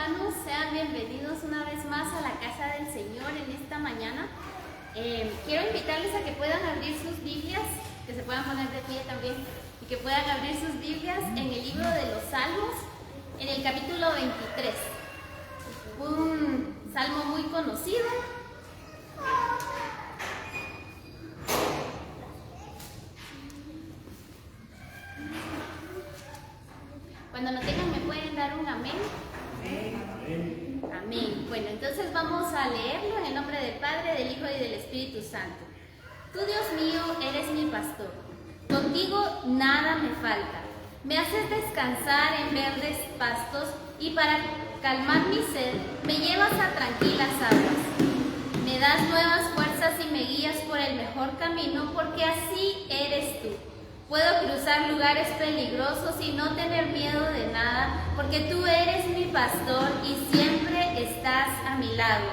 hermanos, sean bienvenidos una vez más a la casa del Señor en esta mañana. Quiero invitarles a que puedan abrir sus Biblias, que se puedan poner de pie también, y que puedan abrir sus Biblias en el libro de los Salmos, en el capítulo 23. Un salmo muy conocido. Cuando lo tengan, ¿me pueden dar un amén? Amén. Amén. Bueno, entonces vamos a leerlo en el nombre del Padre, del Hijo y del Espíritu Santo. Tú, Dios mío, eres mi pastor. Contigo nada me falta. Me haces descansar en verdes pastos y para calmar mi sed me llevas a tranquilas aguas. Me das nuevas fuerzas y me guías por el mejor camino porque así eres tú. Puedo cruzar lugares peligrosos y no tener miedo de nada, porque tú eres mi pastor y siempre estás a mi lado.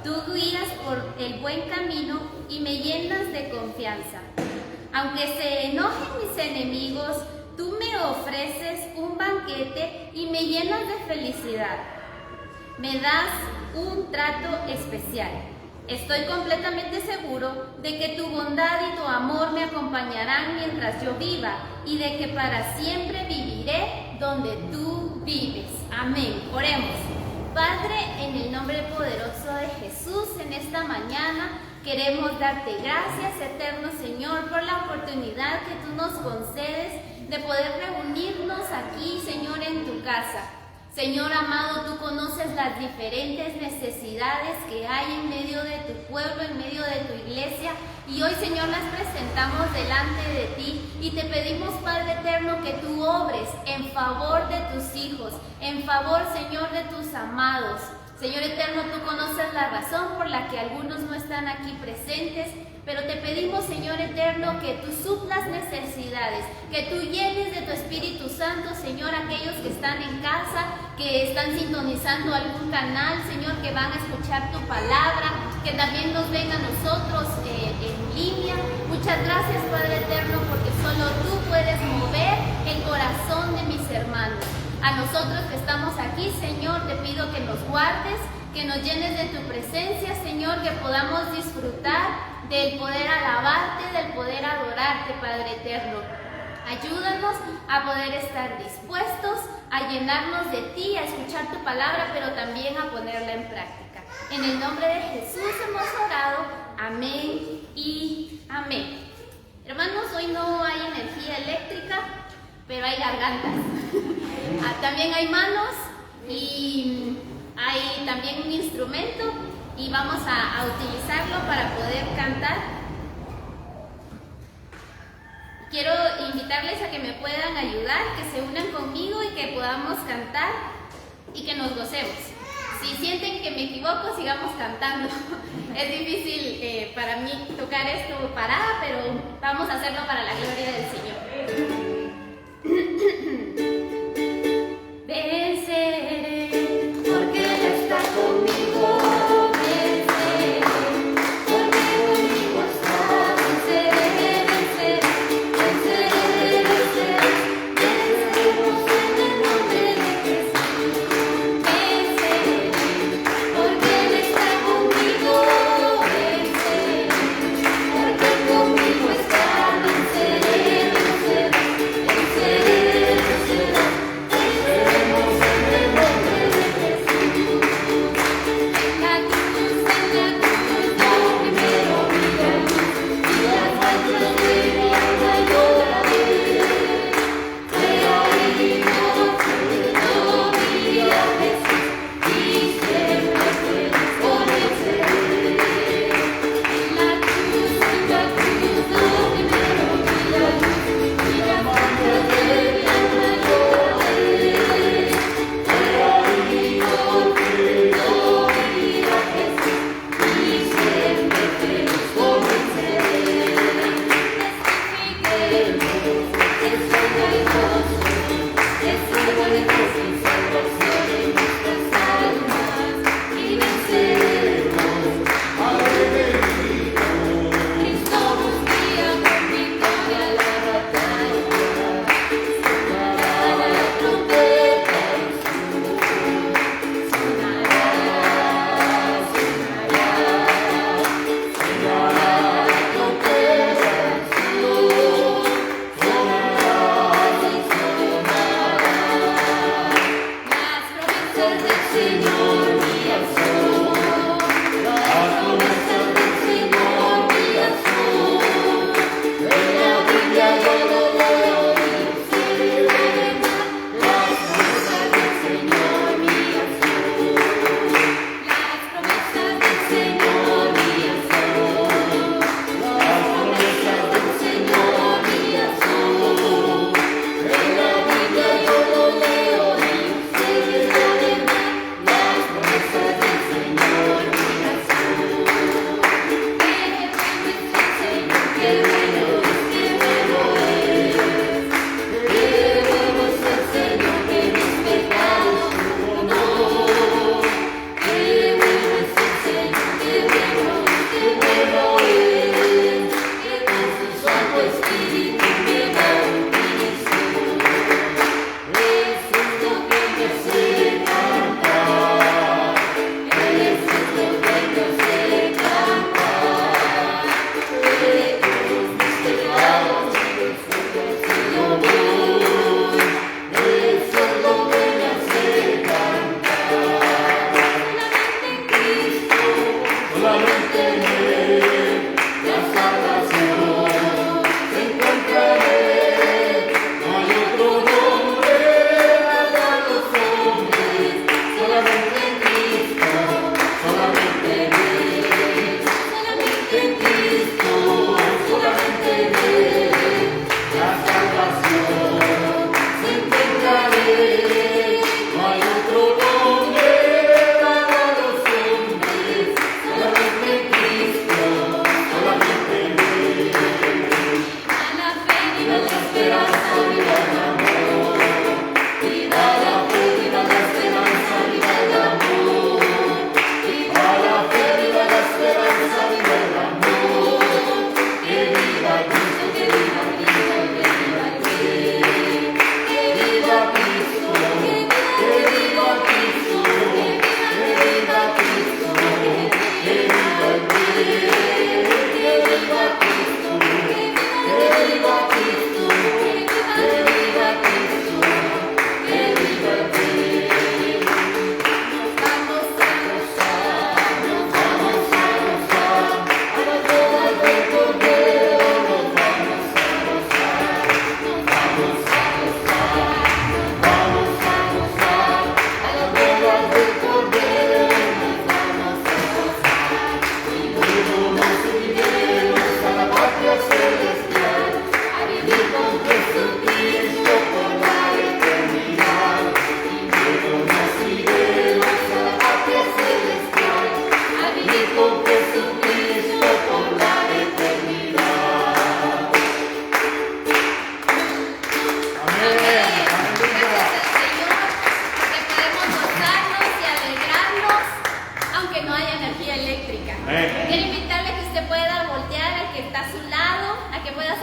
Tú guías por el buen camino y me llenas de confianza. Aunque se enojen mis enemigos, tú me ofreces un banquete y me llenas de felicidad. Me das un trato especial. Estoy completamente seguro de que tu bondad y tu amor me acompañarán mientras yo viva y de que para siempre viviré donde tú vives. Amén. Oremos. Padre, en el nombre poderoso de Jesús, en esta mañana queremos darte gracias, eterno Señor, por la oportunidad que tú nos concedes de poder reunirnos aquí, Señor, en tu casa. Señor amado, tú conoces las diferentes necesidades que hay en medio de tu pueblo, en medio de tu iglesia, y hoy, Señor, las presentamos delante de ti y te pedimos, Padre eterno, que tú obres en favor de tus hijos, en favor, Señor, de tus amados. Señor eterno, tú conoces la razón por la que algunos no están aquí presentes, pero te pedimos, Señor eterno, que tú suplas necesidades, que tú llenes de tu Espíritu Santo, Señor, aquellos que están en casa, que están sintonizando algún canal, Señor, que van a escuchar tu palabra, que también nos ven a nosotros en línea. Muchas gracias, Padre eterno, porque solo tú puedes mover el corazón de mis hermanos. A nosotros que estamos aquí, Señor, te pido que nos guardes, que nos llenes de tu presencia, Señor, que podamos disfrutar del poder alabarte, del poder adorarte, Padre eterno. Ayúdanos a poder estar dispuestos a llenarnos de ti, a escuchar tu palabra, pero también a ponerla en práctica. En el nombre de Jesús hemos orado. Amén y amén. Hermanos, hoy no hay energía eléctrica, pero hay gargantas. También hay manos y hay también un instrumento y vamos a utilizarlo para poder cantar. Quiero invitarles a que me puedan ayudar, que se unan conmigo y que podamos cantar y que nos gocemos. Si sienten que me equivoco, sigamos cantando. Es difícil para mí tocar esto parada, pero vamos a hacerlo para la gloria del Señor. Venceré, porque Él está conmigo. Venceré, porque conmigo está. Venceré, venceré, venceré, venceré. Venceremos en el nombre de Jesús. Venceré, porque Él está conmigo. Venceré, porque conmigo está. Venceré, venceré, venceré, venceré.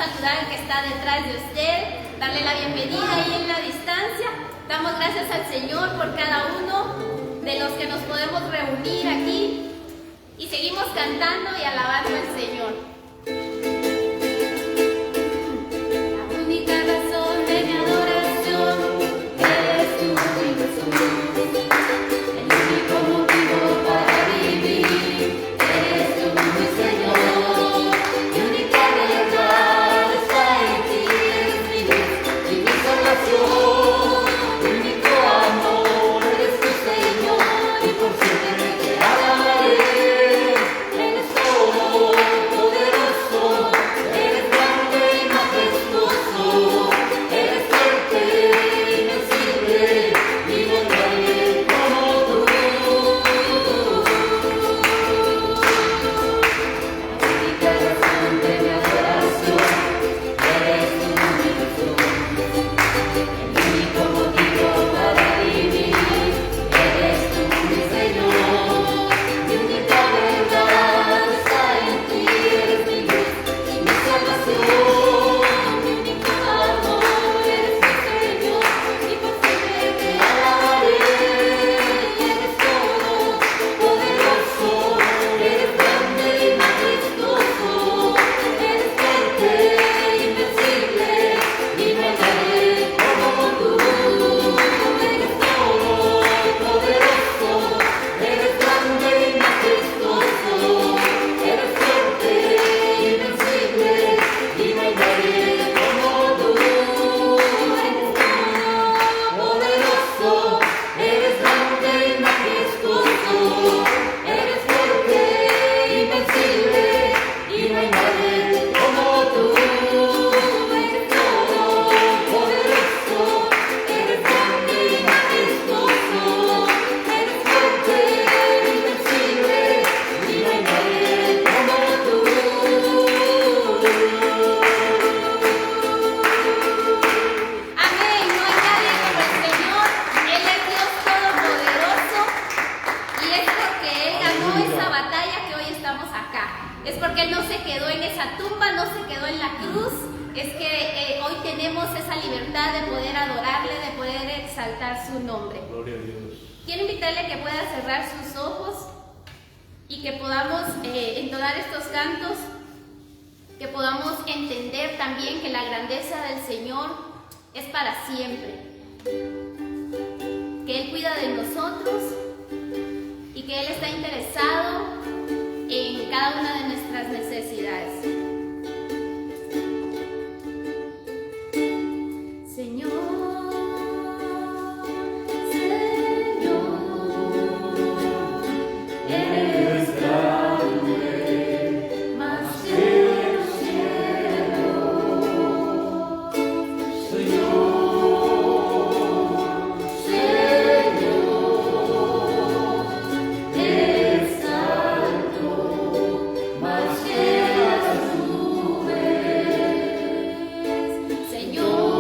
saludar al que está detrás de usted, darle la bienvenida ahí en la distancia. Damos gracias al Señor por cada uno de los que nos podemos reunir aquí y seguimos cantando y alabando al Señor. La única razón de mi adoración eres tú, mi Jesús. El único motivo para vivir eres tú, mi Señor. Mi única verdad está en ti, eres mi Dios y mi salvación. Mi único amor eres tu Señor y por siempre te alabaré. Eres todo poder. exaltar su nombre. Gloria a Dios. Quiero invitarle a que pueda cerrar sus ojos y que podamos entonar estos cantos, que podamos entender también que la grandeza del Señor es para siempre, que Él cuida de nosotros y que Él está interesado en cada una de nuestras necesidades. Señor, eres grande, más que los cielos. Señor, eres santo, más que las nubes. Señor,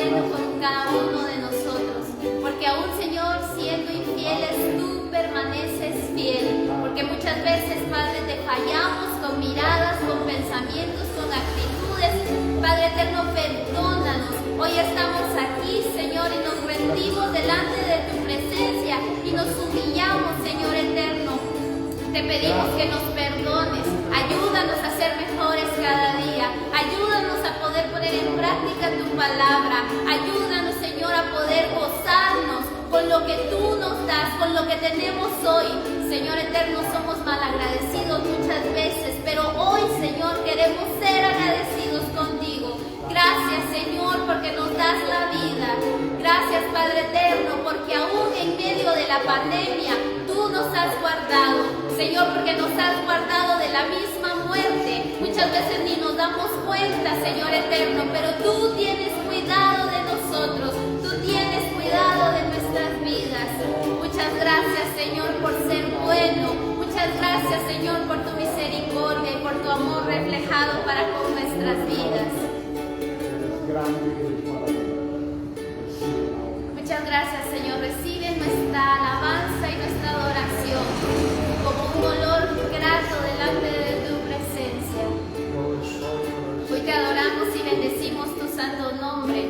bueno con cada uno de nosotros, porque aún, Señor, siendo infieles, tú permaneces fiel, porque muchas veces, Padre, te fallamos con miradas, con pensamientos, con actitudes. Padre eterno, perdónanos. Hoy estamos aquí, Señor, y nos rendimos delante de tu presencia y nos humillamos, Señor eterno. Te pedimos que nos perdones, ayúdanos a ser mejores cada día, ayúdanos a poder poner en práctica tu palabra, ayúdanos, Señor, a poder gozarnos con lo que tú nos das, con lo que tenemos hoy. Señor eterno, somos malagradecidos muchas veces, pero hoy, Señor, queremos ser agradecidos contigo. Gracias, Señor, porque nos das la vida. Gracias, Padre eterno, porque aún en medio de la pandemia tú nos has guardado. Señor, porque nos has guardado de la misma muerte. Muchas veces ni nos damos cuenta, Señor eterno, pero tú tienes cuidado de nosotros. Tú tienes cuidado de nuestras vidas. Muchas gracias, Señor, por ser bueno. Muchas gracias, Señor, por tu misericordia y por tu amor reflejado para con nuestras vidas. Muchas gracias, Señor. Recibe nuestra alabanza y nuestra adoración como un olor grato delante de tu presencia. Hoy te adoramos y bendecimos tu santo nombre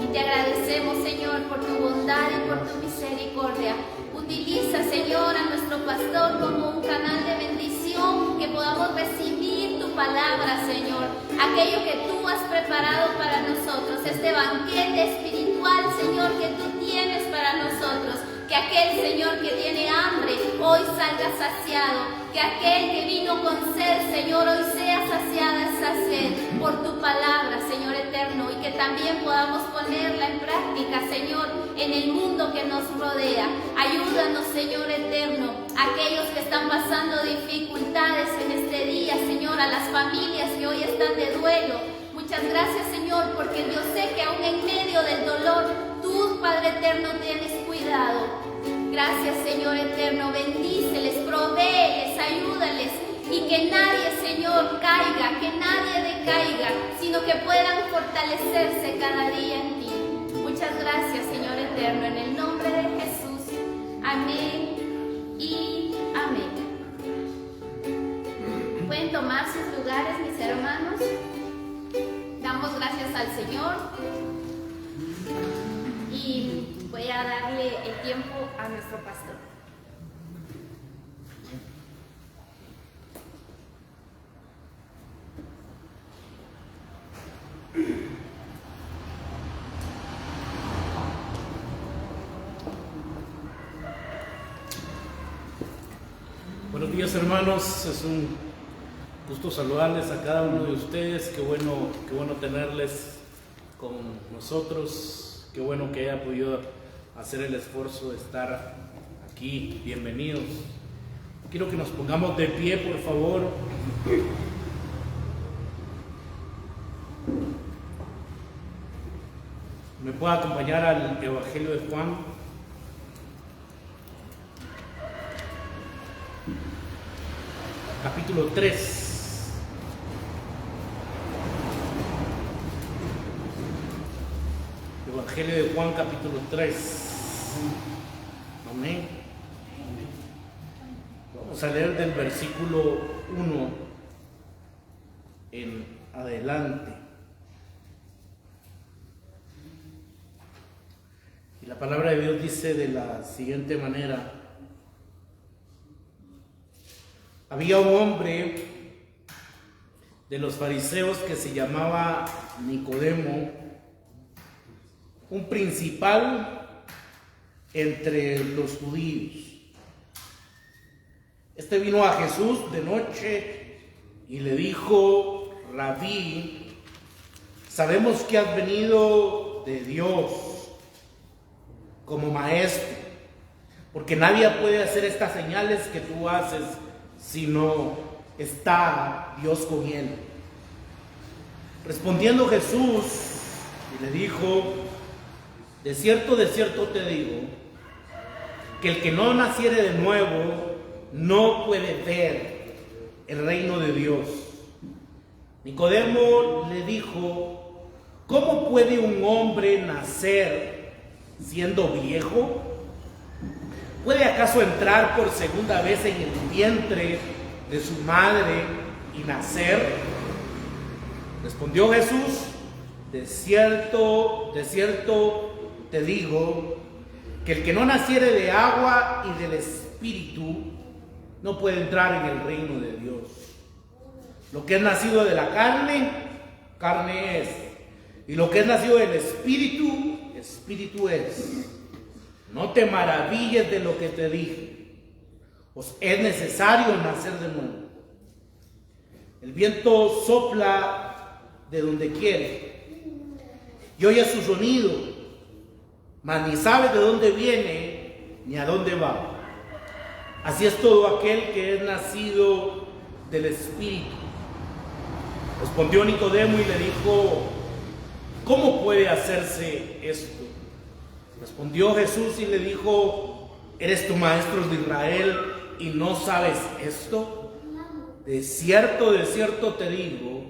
y te agradecemos, Señor, por tu bondad y por tu misericordia. Utiliza, Señor, a nuestro pastor como un canal de bendición, que podamos recibir tu palabra, Señor, aquello que tú has preparado para nosotros, este banquete espiritual, Señor, que tú tienes para nosotros. Que aquel, Señor, que tiene hambre hoy salga saciado, que aquel que vino con sed, Señor, hoy sea saciada esa sed por tu palabra, Señor eterno, y que también podamos ponerla en práctica, Señor, en el mundo que nos rodea. Ayúdanos, Señor eterno, a aquellos que están pasando dificultades en este día, Señor, a las familias que hoy están de duelo. Muchas gracias, Señor, porque yo sé que aún en medio del dolor, tú, Padre eterno, tienes cuidado. Gracias, Señor eterno, bendíceles, provéeles, ayúdales, y que nadie, Señor, caiga, que nadie decaiga, sino que puedan fortalecerse cada día en ti. Muchas gracias, Señor eterno, en el nombre de Jesús. Amén y amén. Pueden tomar sus lugares, mis hermanos. Damos gracias al Señor y voy a darle el tiempo a nuestro pastor. Buenos días, hermanos, es un gusto saludarles a cada uno de ustedes. Qué bueno tenerles con nosotros, qué bueno que haya podido hacer el esfuerzo de estar aquí. Bienvenidos. Quiero que nos pongamos de pie, por favor. ¿Me puede acompañar al Evangelio de Juan? Capítulo 3. Evangelio de Juan, capítulo 3. Amén. Vamos a leer del versículo 1 en adelante. Y la palabra de Dios dice de la siguiente manera: había un hombre de los fariseos que se llamaba Nicodemo, un principal entre los judíos. Este vino a Jesús de noche y le dijo: Rabí, sabemos que has venido de Dios como maestro, porque nadie puede hacer estas señales que tú haces si no está Dios con él. Respondiendo Jesús y le dijo: de cierto te digo, que el que no naciere de nuevo no puede ver el reino de Dios. Nicodemo le dijo: ¿Cómo puede un hombre nacer siendo viejo? ¿Puede acaso entrar por segunda vez en el vientre de su madre y nacer? Respondió Jesús: de cierto te digo, que el que no naciere de agua y del Espíritu no puede entrar en el reino de Dios. Lo que es nacido de la carne, carne es. Y lo que es nacido del Espíritu, Espíritu es. No te maravilles de lo que te dije. Os es necesario nacer de nuevo. El viento sopla de donde quiere y oye su sonido, mas ni sabe de dónde viene ni a dónde va. Así es todo aquel que es nacido del Espíritu. Respondió Nicodemo y le dijo: ¿cómo puede hacerse esto? Respondió Jesús y le dijo: ¿eres tú maestro de Israel y no sabes esto? De cierto te digo,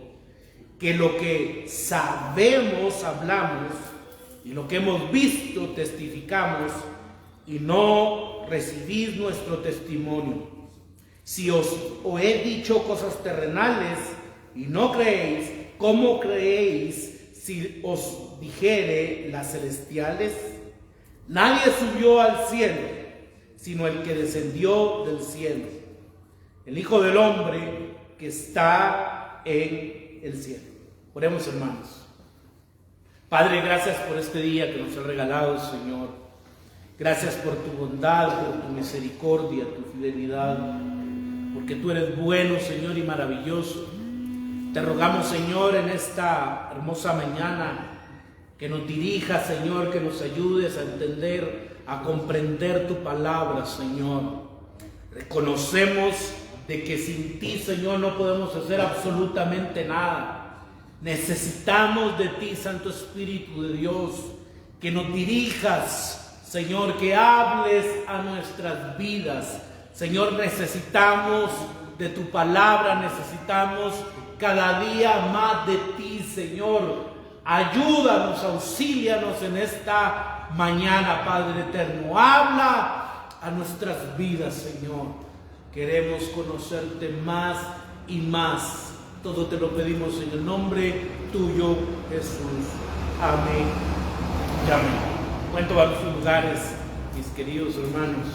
que lo que sabemos hablamos, y lo que hemos visto testificamos, y no recibís nuestro testimonio. Si os he dicho cosas terrenales y no creéis, ¿cómo creéis si os dijere las celestiales? Nadie subió al cielo, sino el que descendió del cielo, el Hijo del Hombre que está en el cielo. Oremos, hermanos. Padre, gracias por este día que nos has regalado, Señor. Gracias por tu bondad, por tu misericordia, tu fidelidad, porque tú eres bueno, Señor, y maravilloso. Te rogamos, Señor, en esta hermosa mañana, que nos dirijas, Señor, que nos ayudes a entender, a comprender tu palabra, Señor. Reconocemos de que sin ti, Señor, no podemos hacer absolutamente nada. Necesitamos de ti, Santo Espíritu de Dios, que nos dirijas, Señor, que hables a nuestras vidas. Señor, necesitamos de tu palabra, necesitamos cada día más de ti, Señor. Ayúdanos, auxílianos en esta mañana, Padre eterno. Habla a nuestras vidas, Señor. Queremos conocerte más y más. Todo te lo pedimos en el nombre tuyo, Jesús. Amén y amén. Cuento a sus lugares, mis queridos hermanos.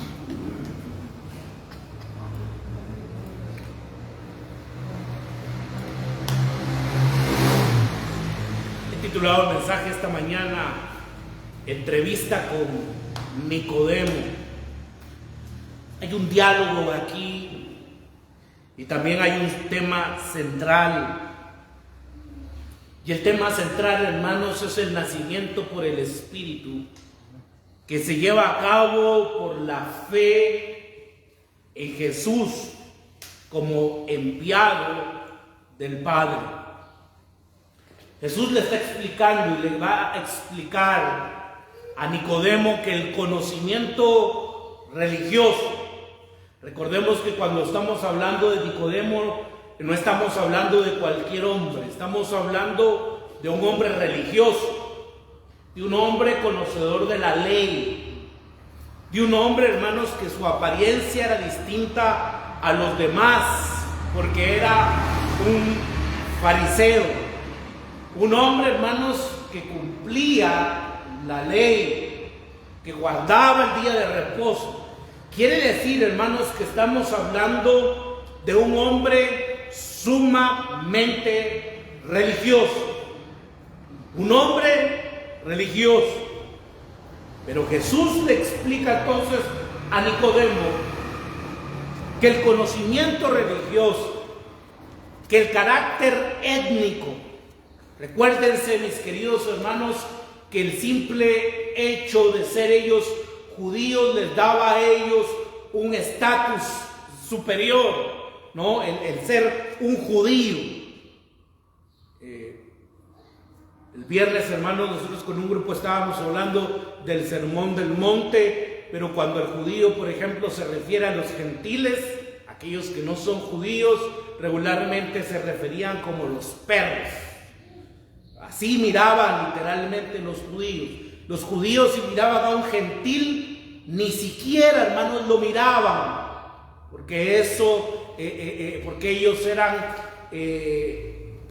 Titulado el mensaje esta mañana: entrevista con Nicodemo. Hay un diálogo aquí y también hay un tema central. Y el tema central, hermanos, es el nacimiento por el Espíritu, que se lleva a cabo por la fe en Jesús como enviado del Padre. Jesús le está explicando y le va a explicar a Nicodemo que el conocimiento religioso, recordemos que cuando estamos hablando de Nicodemo, no estamos hablando de cualquier hombre, estamos hablando de un hombre religioso, de un hombre conocedor de la ley, de un hombre, hermanos, que su apariencia era distinta a los demás, porque era un fariseo. Un hombre, hermanos, que cumplía la ley, que guardaba el día de reposo. Quiere decir, hermanos, que estamos hablando de un hombre sumamente religioso. Un hombre religioso. Pero Jesús le explica entonces a Nicodemo que el conocimiento religioso, que el carácter étnico, recuérdense, mis queridos hermanos, que el simple hecho de ser ellos judíos les daba a ellos un estatus superior, ¿no? El ser un judío. El viernes, hermanos, nosotros con un grupo estábamos hablando del sermón del monte, pero cuando el judío, por ejemplo, se refiere a los gentiles, aquellos que no son judíos, regularmente se referían como los perros. Así miraban literalmente los judíos. Los judíos, si miraban a un gentil, ni siquiera, hermanos, lo miraban, porque ellos eran,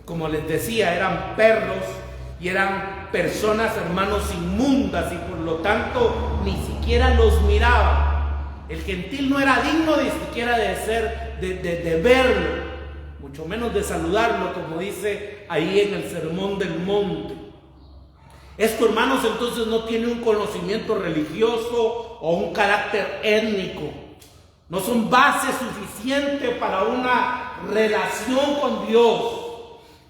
como les decía, eran perros y eran personas, hermanos, inmundas, y por lo tanto ni siquiera los miraban. El gentil no era digno ni siquiera de verlo, mucho menos de saludarlo, como dice ahí en el Sermón del Monte. Esto, hermanos, entonces no tiene un conocimiento religioso o un carácter étnico. No son base suficiente para una relación con Dios.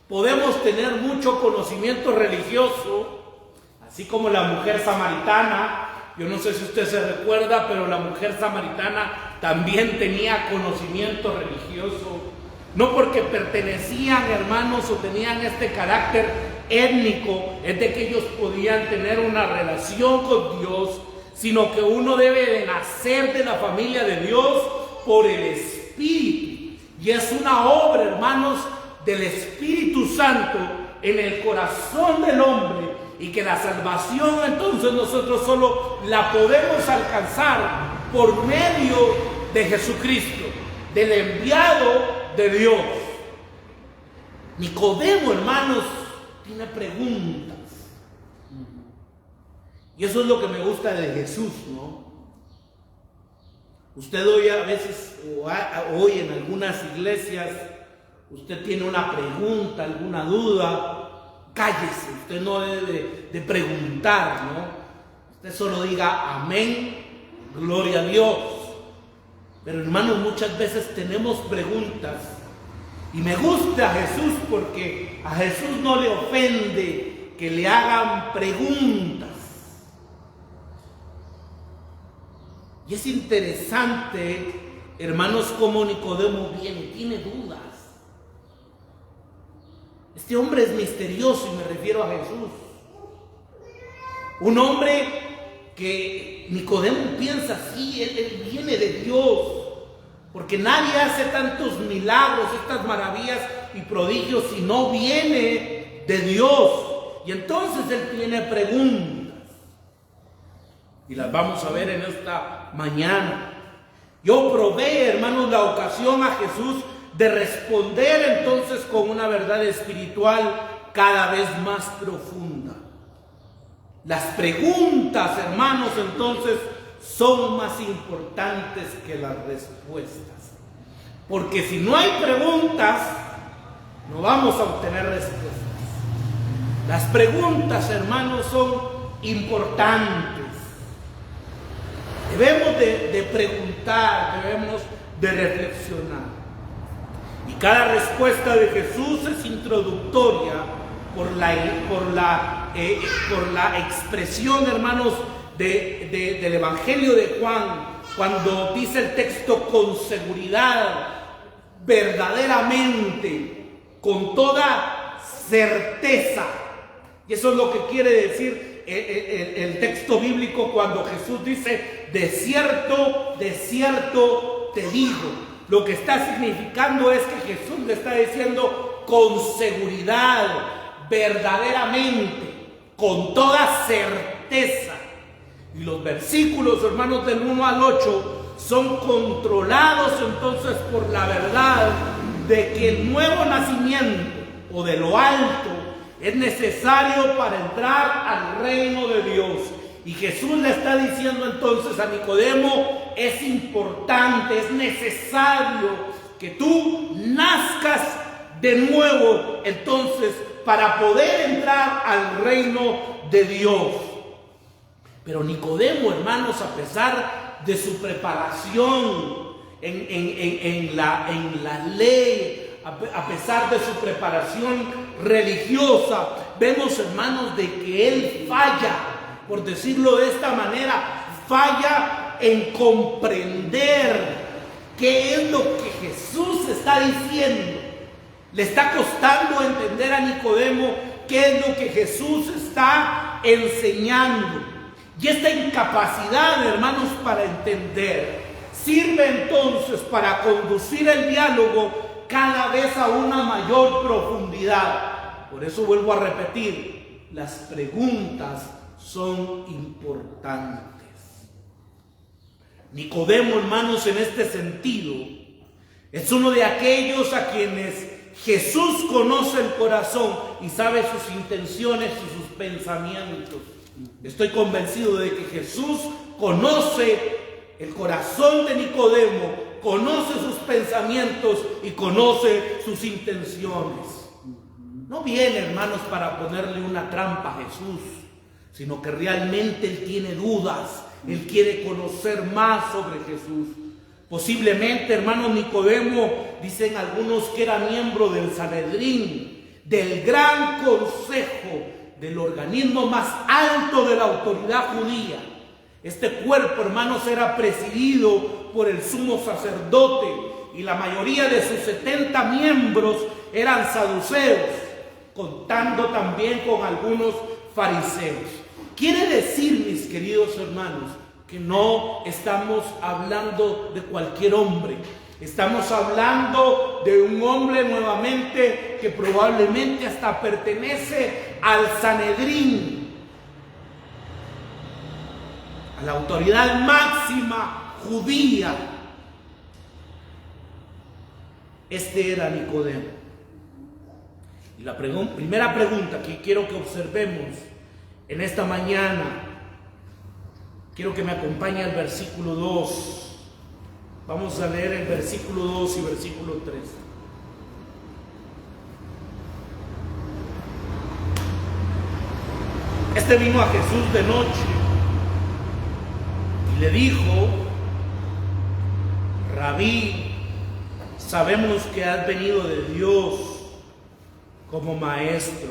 Podemos tener mucho conocimiento religioso, así como la mujer samaritana. Yo no sé si usted se recuerda, pero la mujer samaritana también tenía conocimiento religioso. No porque pertenecían, hermanos, o tenían este carácter étnico, es de que ellos podían tener una relación con Dios, sino que uno debe de nacer de la familia de Dios por el Espíritu. Y es una obra, hermanos, del Espíritu Santo en el corazón del hombre, y que la salvación entonces nosotros solo la podemos alcanzar por medio de Jesucristo, del enviado de Dios. Nicodemo, hermanos, tiene preguntas. Y eso es lo que me gusta de Jesús, ¿no? Usted hoy a veces, hoy en algunas iglesias, usted tiene una pregunta, alguna duda, cállese, usted no debe de preguntar, ¿no? Usted solo diga amén, gloria a Dios. Pero hermanos, muchas veces tenemos preguntas, y me gusta Jesús porque a Jesús no le ofende que le hagan preguntas. Y es interesante, hermanos, cómo Nicodemo tiene dudas. Este hombre es misterioso, y me refiero a Jesús. Un hombre que Nicodemo piensa así, él viene de Dios, porque nadie hace tantos milagros, estas maravillas y prodigios si no viene de Dios. Y entonces él tiene preguntas, y las vamos a ver en esta mañana. Yo probé, hermanos, la ocasión a Jesús de responder entonces con una verdad espiritual cada vez más profunda. Las preguntas, hermanos, entonces son más importantes que las respuestas, porque si no hay preguntas, no vamos a obtener respuestas. Las preguntas, hermanos, son importantes. Debemos de preguntar, debemos de reflexionar. Y cada respuesta de Jesús es introductoria por la expresión, hermanos, del Evangelio de Juan, cuando dice el texto con seguridad, verdaderamente, con toda certeza. Y eso es lo que quiere decir el texto bíblico cuando Jesús dice: de cierto te digo. Lo que está significando es que Jesús le está diciendo con seguridad, verdaderamente, con toda certeza. Y los versículos, hermanos, del 1 al 8 son controlados entonces por la verdad de que el nuevo nacimiento o de lo alto es necesario para entrar al reino de Dios. Y Jesús le está diciendo entonces a Nicodemo: es importante, es necesario que tú nazcas de nuevo entonces para poder entrar al reino de Dios. Pero Nicodemo, hermanos, a pesar de su preparación en la ley, a pesar de su preparación religiosa, vemos, hermanos, de que él falla, por decirlo de esta manera, falla en comprender qué es lo que Jesús está diciendo. Le está costando entender a Nicodemo qué es lo que Jesús está enseñando. Y esta incapacidad, hermanos, para entender, sirve entonces para conducir el diálogo cada vez a una mayor profundidad. Por eso vuelvo a repetir, las preguntas son importantes. Nicodemo, hermanos, en este sentido, es uno de aquellos a quienes Jesús conoce el corazón y sabe sus intenciones y sus pensamientos. Estoy convencido de que Jesús conoce el corazón de Nicodemo, conoce sus pensamientos y conoce sus intenciones. No viene, hermanos, para ponerle una trampa a Jesús, sino que realmente él tiene dudas. Él quiere conocer más sobre Jesús. Posiblemente, hermanos, Nicodemo, dicen algunos que era miembro del Sanedrín, del gran consejo, del organismo más alto de la autoridad judía. Este cuerpo, hermanos, era presidido por el sumo sacerdote y la mayoría de sus 70 miembros eran saduceos, contando también con algunos fariseos. Quiere decir, mis queridos hermanos, que no estamos hablando de cualquier hombre. Estamos hablando de un hombre nuevamente que probablemente hasta pertenece al Sanedrín, a la autoridad máxima judía. Este era Nicodemo. Y la primera pregunta que quiero que observemos en esta mañana, quiero que me acompañe al versículo 2. Vamos a leer el versículo 2 y versículo 3. Este vino a Jesús de noche y le dijo: Rabí, sabemos que has venido de Dios como maestro,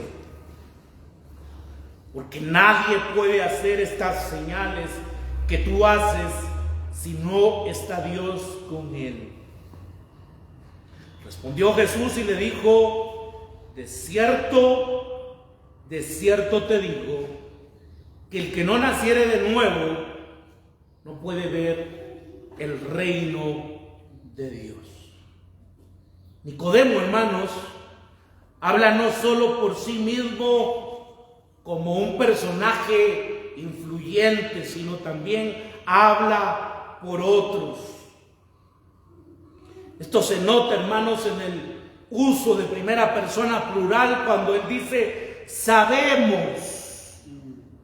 porque nadie puede hacer estas señales que tú haces si no está Dios con él. Respondió Jesús y le dijo: de cierto te digo, que el que no naciere de nuevo no puede ver el reino de Dios. Nicodemo, hermanos, habla no solo por sí mismo como un personaje influyente, sino también habla por otros. Esto se nota, hermanos, en el uso de primera persona plural cuando él dice: sabemos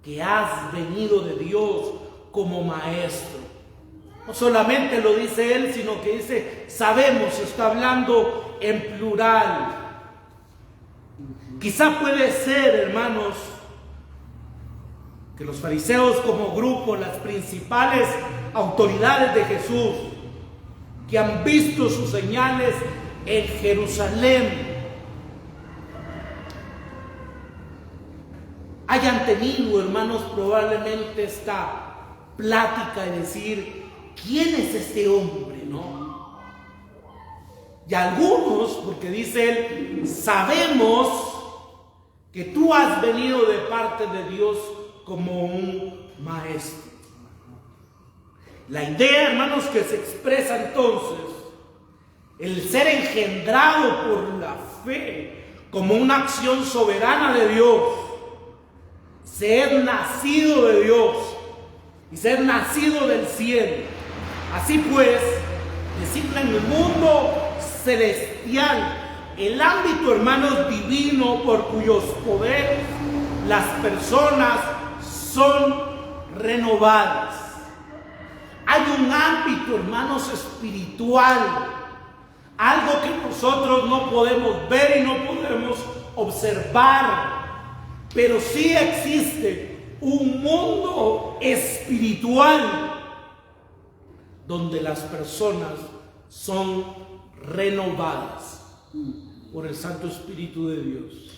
que has venido de Dios como maestro. No solamente lo dice él, sino que dice sabemos, está hablando en plural. Quizá puede ser, hermanos, que los fariseos como grupo, las principales autoridades de Jesús, que han visto sus señales en Jerusalén, hayan tenido, hermanos, probablemente esta plática de decir: ¿quién es este hombre, no? Y algunos, porque dice él: sabemos que tú has venido de parte de Dios como un maestro. La idea, hermanos, que se expresa entonces, el ser engendrado por la fe como una acción soberana de Dios, ser nacido de Dios y ser nacido del cielo. Así pues, decirle en el mundo celestial, el ámbito, hermanos, divino por cuyos poderes las personas son renovadas. Hay un ámbito, hermanos, espiritual, algo que nosotros no podemos ver y no podemos observar, pero sí existe un mundo espiritual donde las personas son renovadas por el Santo Espíritu de Dios.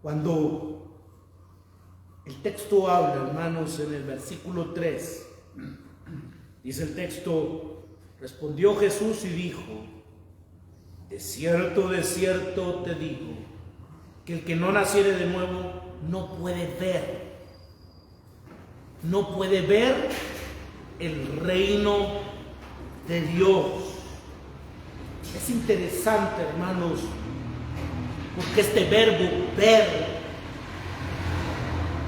Cuando el texto habla, hermanos, en el versículo 3, dice el texto: respondió Jesús y dijo: de cierto te digo, que el que no naciere de nuevo no puede ver el reino de Dios. Es interesante, hermanos, porque este verbo ver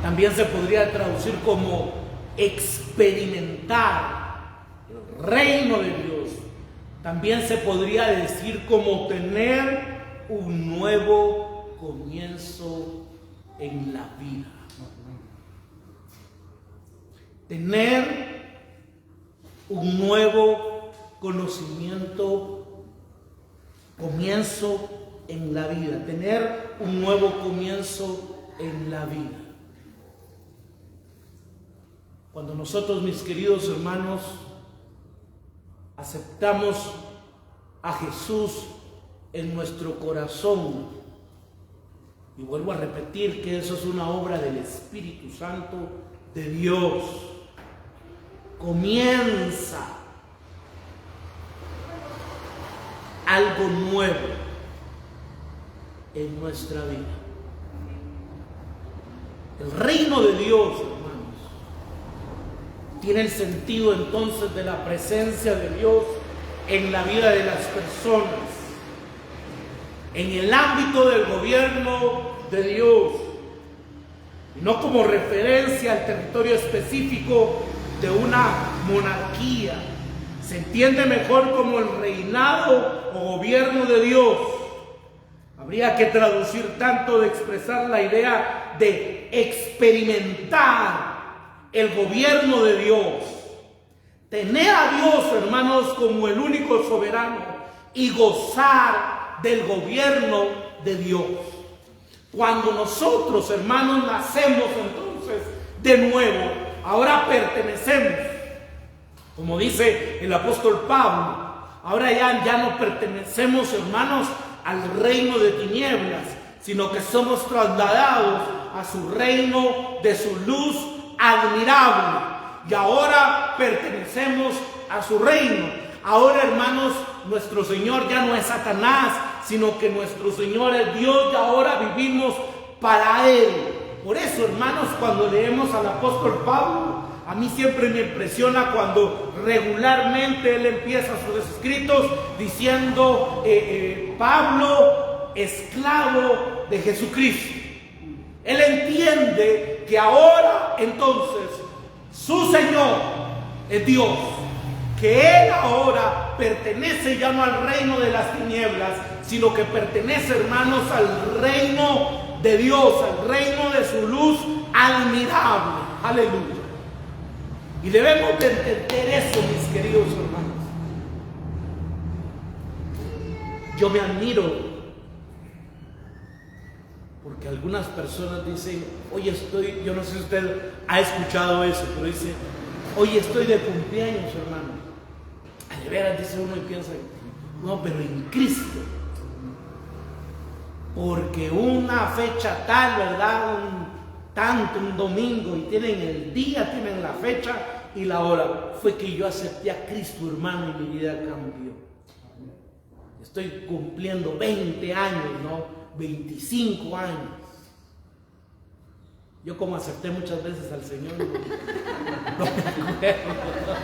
también se podría traducir como experimentar el reino de Dios. También se podría decir como tener un nuevo comienzo en la vida. Tener un nuevo conocimiento, comienzo en la vida. Tener un nuevo comienzo en la vida. Cuando nosotros, mis queridos hermanos, aceptamos a Jesús en nuestro corazón, y vuelvo a repetir que eso es una obra del Espíritu Santo de Dios, comienza algo nuevo en nuestra vida. El reino de Dios, hermanos, tiene el sentido entonces de la presencia de Dios en la vida de las personas, en el ámbito del gobierno de Dios, y no como referencia al territorio específico de una monarquía. Se entiende mejor como el reinado o gobierno de Dios. Habría que traducir tanto de expresar la idea de experimentar el gobierno de Dios. Tener a Dios, hermanos, como el único soberano y gozar del gobierno de Dios. Cuando nosotros, hermanos, nacemos entonces de nuevo, ahora pertenecemos, como dice el apóstol Pablo, ahora ya no pertenecemos, hermanos, al reino de tinieblas, sino que somos trasladados a su reino de su luz admirable, y ahora pertenecemos a su reino. Ahora, hermanos, nuestro Señor ya no es Satanás, sino que nuestro Señor es Dios, y ahora vivimos para Él. Por eso, hermanos, cuando leemos al apóstol Pablo, a mí siempre me impresiona cuando regularmente él empieza sus escritos diciendo Pablo, esclavo de Jesucristo. Él entiende que ahora entonces su Señor es Dios, que Él ahora pertenece ya no al reino de las tinieblas, sino que pertenece, hermanos, al reino de Dios, al reino de su luz admirable. Aleluya. Y debemos de entender eso, mis queridos hermanos. Yo me admiro porque algunas personas dicen, oye, yo no sé si usted ha escuchado eso, pero dice, oye, estoy de cumpleaños, hermano. De veras, dice uno y piensa, no, pero en Cristo. Porque una fecha tal, ¿verdad? Un domingo, y tienen el día, tienen la fecha y la hora. Fue que yo acepté a Cristo, hermano, y mi vida cambió. Estoy cumpliendo 20 años, ¿no? 25 años. Yo como acepté muchas veces al Señor, no me acuerdo.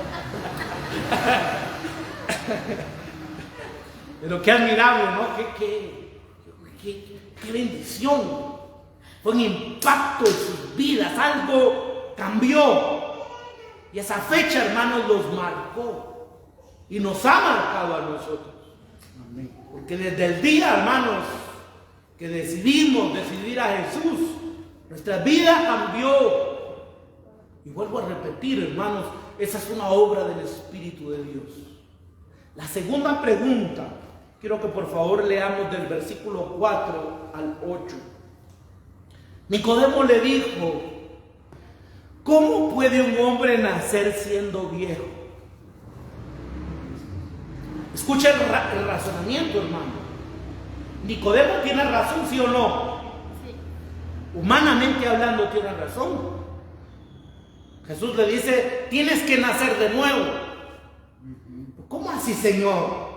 Pero qué admirable, ¿no? Qué bendición. Fue un impacto en sus vidas, algo cambió. Y esa fecha, hermanos, los marcó y nos ha marcado a nosotros. Amén. Porque desde el día, hermanos, que decidimos decidir a Jesús, nuestra vida cambió. Y vuelvo a repetir, hermanos, esa es una obra del Espíritu de Dios. La segunda pregunta, quiero que por favor leamos del versículo 4 al 8. Nicodemo le dijo, ¿cómo puede un hombre nacer siendo viejo? Escucha el razonamiento, hermano. Nicodemo tiene razón, ¿sí o no? Sí. Humanamente hablando tiene razón. Jesús le dice, tienes que nacer de nuevo. ¿Cómo así, Señor?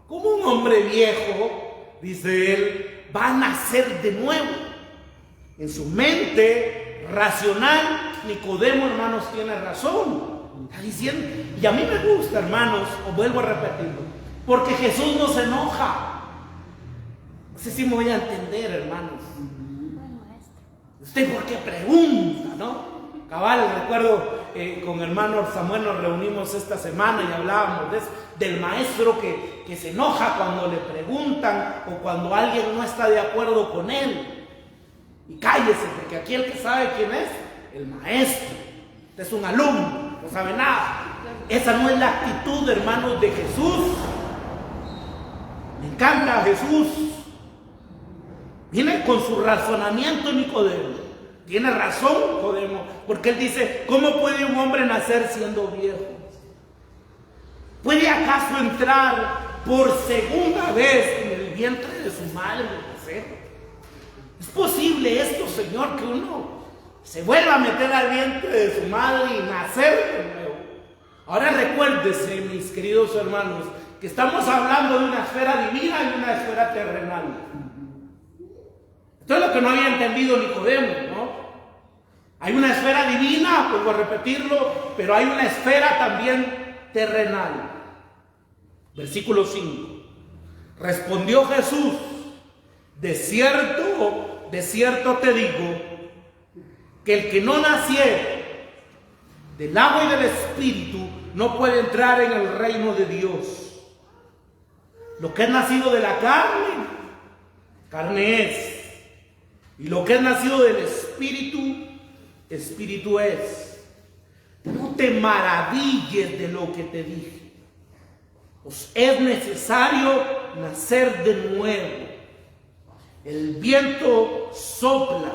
¿Cómo un hombre viejo, dice él, va a nacer de nuevo? En su mente racional, Nicodemo, hermanos, tiene razón. Está diciendo, y a mí me gusta, hermanos, os vuelvo a repetirlo, Porque Jesús no se enoja. No sé si me voy a entender, hermanos. ¿Usted por qué pregunta, no? Cabal, recuerdo con hermano Samuel nos reunimos esta semana y hablábamos de eso, del maestro que se enoja cuando le preguntan o cuando alguien no está de acuerdo con él. Y cállese, porque aquí el que sabe quién es, el maestro. Usted es un alumno, no sabe nada. Esa no es la actitud, hermanos, de Jesús. Me encanta Jesús. Viene con su razonamiento Nicodemo. Tiene razón Nicodemo, porque él dice, ¿cómo puede un hombre nacer siendo viejo? ¿Puede acaso entrar por segunda vez en el vientre de su madre? ¿Es posible esto, Señor, que uno se vuelva a meter al vientre de su madre y nacer de nuevo? Ahora recuérdese, mis queridos hermanos, que estamos hablando de una esfera divina y una esfera terrenal. Esto es lo que no había entendido Nicodemo, ¿no? Hay una esfera divina, vuelvo a repetirlo, pero hay una esfera también terrenal. Versículo 5. Respondió Jesús, de cierto te digo, que el que no naciere del agua y del Espíritu no puede entrar en el reino de Dios. Lo que es nacido de la carne, carne es. Y lo que es nacido del Espíritu, Espíritu es. No te maravilles de lo que te dije. Os es necesario nacer de nuevo. El viento sopla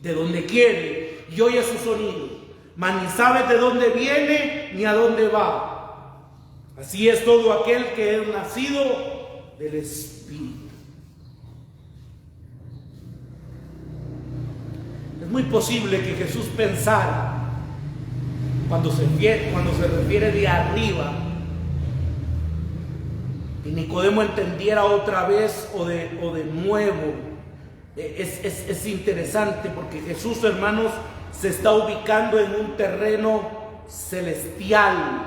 de donde quiere y oye su sonido, mas ni sabe de dónde viene ni a dónde va. Así es todo aquel que es nacido del Espíritu. Es muy posible que Jesús pensara, cuando se refiere de arriba, que Nicodemo entendiera otra vez o de nuevo. Es interesante porque Jesús, hermanos, se está ubicando en un terreno celestial.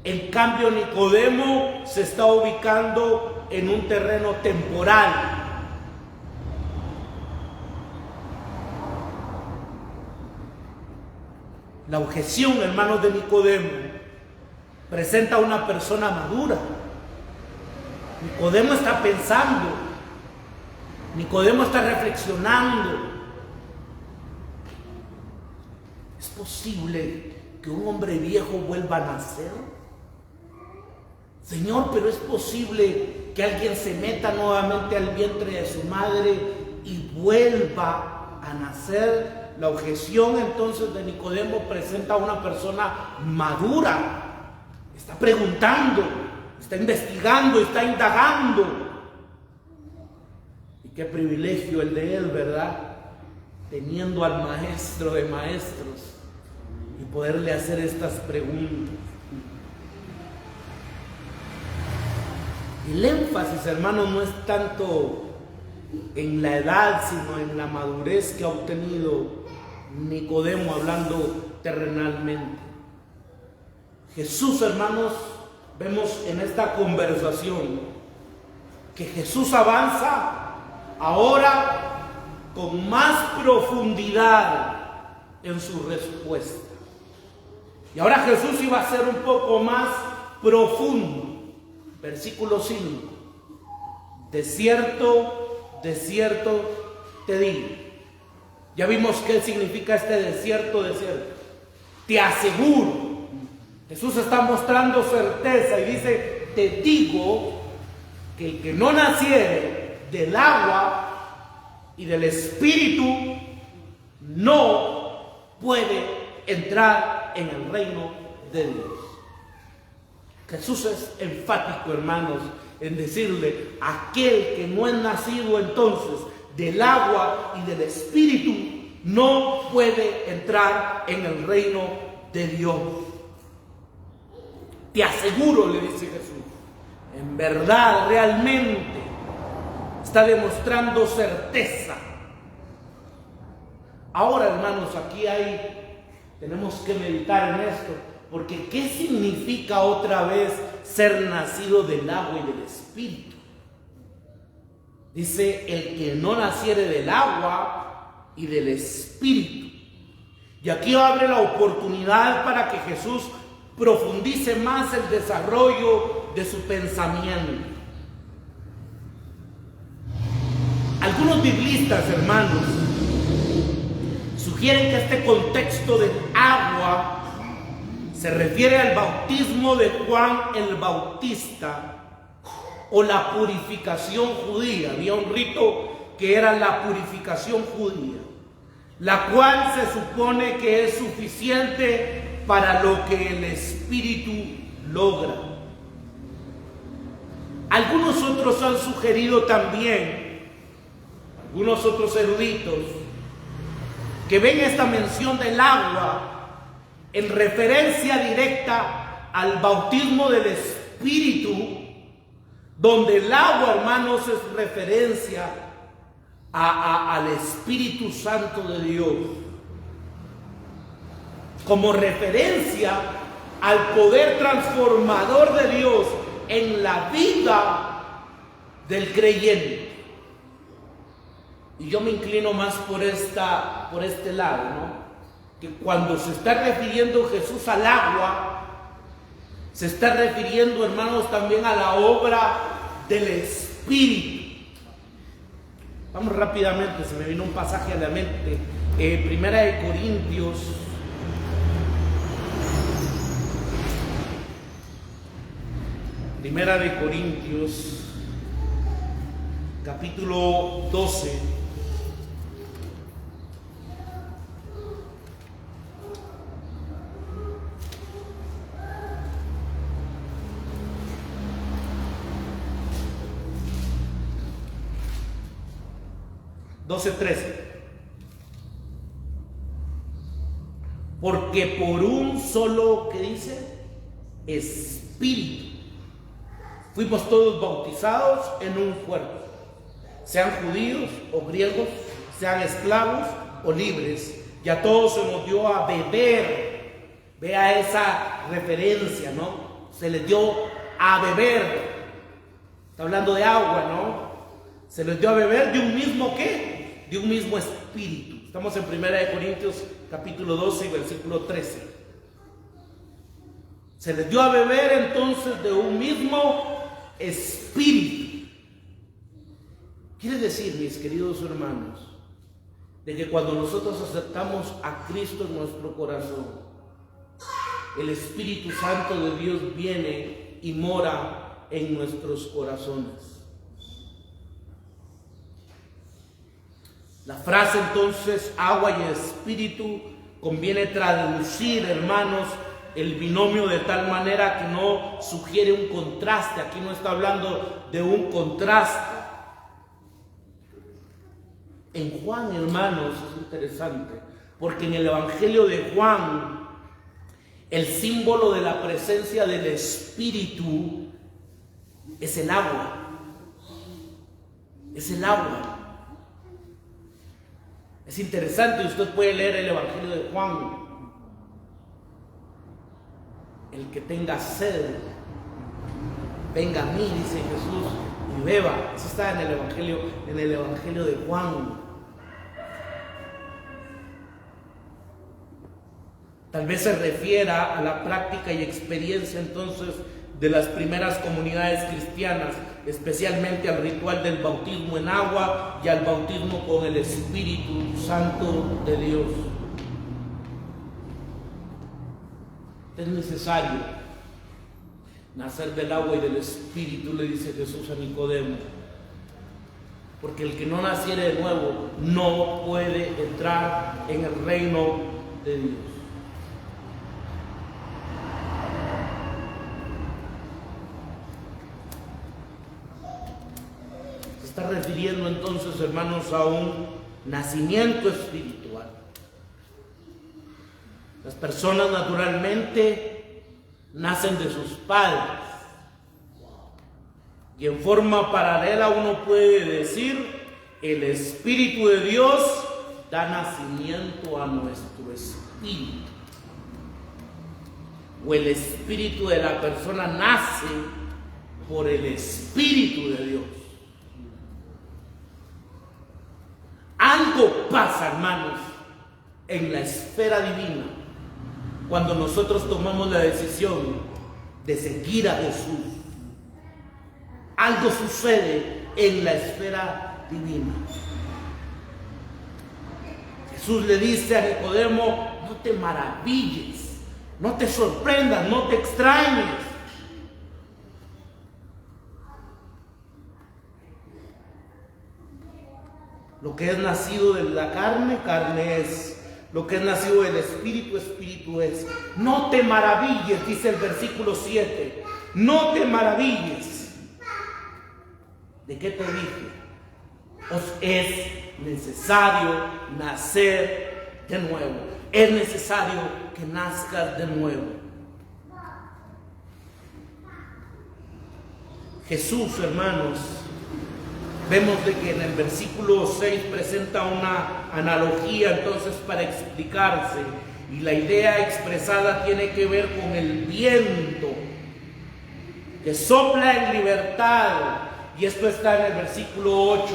En cambio, Nicodemo se está ubicando en un terreno temporal. La objeción, hermanos, de Nicodemo presenta a una persona madura. Nicodemo está pensando, Nicodemo está reflexionando. ¿Es posible que un hombre viejo vuelva a nacer? Señor, pero es posible que alguien se meta nuevamente al vientre de su madre y vuelva a nacer. La objeción entonces de Nicodemo presenta a una persona madura. Está preguntando, está investigando, está indagando. Y qué privilegio el de él, ¿verdad? Teniendo al maestro de maestros y poderle hacer estas preguntas. El énfasis, hermanos, no es tanto en la edad, sino en la madurez que ha obtenido Nicodemo, hablando terrenalmente. Jesús, hermanos, vemos en esta conversación que Jesús avanza ahora con más profundidad en su respuesta. Y ahora Jesús iba a ser un poco más profundo. Versículo 5. De cierto te digo. Ya vimos qué significa este desierto. Te aseguro. Jesús está mostrando certeza y dice, te digo que el que no naciere del agua y del Espíritu no puede entrar en el reino de Dios. Jesús es enfático, hermanos, en decirle, aquel que no es nacido entonces del agua y del Espíritu no puede entrar en el reino de Dios. Te aseguro, le dice Jesús, en verdad, realmente está demostrando certeza. Ahora, hermanos, aquí tenemos que meditar en esto. Porque ¿qué significa otra vez ser nacido del agua y del Espíritu? Dice, el que no naciere del agua y del Espíritu. Y aquí abre la oportunidad para que Jesús profundice más el desarrollo de su pensamiento. Algunos biblistas, hermanos, sugieren que este contexto del agua se refiere al bautismo de Juan el Bautista o la purificación judía. Había un rito que era la purificación judía, la cual se supone que es suficiente para lo que el Espíritu logra. Algunos otros han sugerido también, algunos otros eruditos, que ven esta mención del agua en referencia directa al bautismo del Espíritu, donde el agua, hermanos, es referencia al Espíritu Santo de Dios, como referencia al poder transformador de Dios en la vida del creyente. Y yo me inclino más por este lado, ¿no? Que cuando se está refiriendo Jesús al agua, se está refiriendo, hermanos, también a la obra del Espíritu. Vamos rápidamente, se me vino un pasaje a la mente. Primera de Corintios, capítulo 12. Porque por un solo, ¿qué dice? Espíritu fuimos todos bautizados en un cuerpo, sean judíos o griegos, sean esclavos o libres, y a todos se nos dio a beber. Vea esa referencia, ¿no? Se les dio a beber. Está hablando de agua, ¿no? Se les dio a beber de un mismo, ¿qué? De un mismo espíritu. Estamos en 1 Corintios capítulo 12 y versículo 13. Se les dio a beber entonces de un mismo espíritu. Quiere decir, mis queridos hermanos, de que cuando nosotros aceptamos a Cristo en nuestro corazón, el Espíritu Santo de Dios viene y mora en nuestros corazones. La frase entonces agua y espíritu conviene traducir, hermanos, el binomio de tal manera que no sugiere un contraste. Aquí no está hablando de un contraste. En Juan, hermanos, es interesante, porque en el Evangelio de Juan, el símbolo de la presencia del Espíritu es el agua. Es el agua. Es interesante, usted puede leer el Evangelio de Juan. El que tenga sed, venga a mí, dice Jesús, y beba. Eso está en el Evangelio de Juan. Tal vez se refiera a la práctica y experiencia entonces de las primeras comunidades cristianas, especialmente al ritual del bautismo en agua y al bautismo con el Espíritu Santo de Dios. Es necesario nacer del agua y del Espíritu, le dice Jesús a Nicodemo, porque el que no naciere de nuevo no puede entrar en el reino de Dios. Se está refiriendo entonces, hermanos, a un nacimiento espiritual. Las personas naturalmente nacen de sus padres. Y en forma paralela uno puede decir, el Espíritu de Dios da nacimiento a nuestro espíritu. o el espíritu de la persona nace por el Espíritu de Dios. Algo pasa, hermanos, en la esfera divina cuando nosotros tomamos la decisión de seguir a Jesús. Algo sucede en la esfera divina. Jesús le dice a Nicodemo: no te maravilles, no te sorprendas, no te extrañes. Lo que es nacido de la carne, carne es. Lo que es nacido del Espíritu, Espíritu es. No te maravilles, dice el versículo 7. No te maravilles. ¿De qué te dije? Os es necesario nacer de nuevo. Es necesario que nazcas de nuevo. Jesús, hermanos, vemos de que en el versículo 6 presenta una analogía entonces para explicarse, y la idea expresada tiene que ver con el viento que sopla en libertad, y esto está en el versículo 8,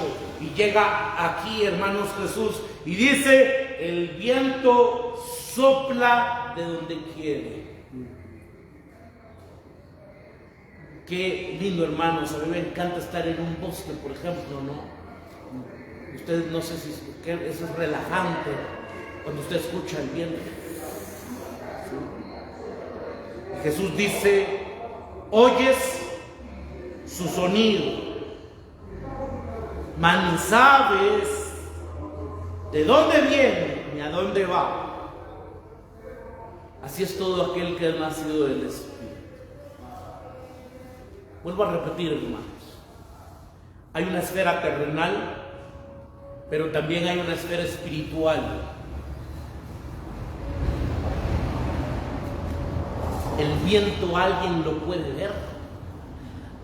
y llega aquí, hermanos, Jesús, y dice: el viento sopla de donde quiere. Qué lindo, hermanos. A mí me encanta estar en un bosque, por ejemplo, ¿no? Ustedes, no sé si eso es relajante cuando usted escucha el viento. ¿Sí? Jesús dice: oyes su sonido, mas ni sabes de dónde viene ni a dónde va. Así es todo aquel que ha nacido del Espíritu. Vuelvo a repetir, hermanos. Hay una esfera terrenal, pero también hay una esfera espiritual. El viento alguien lo puede ver,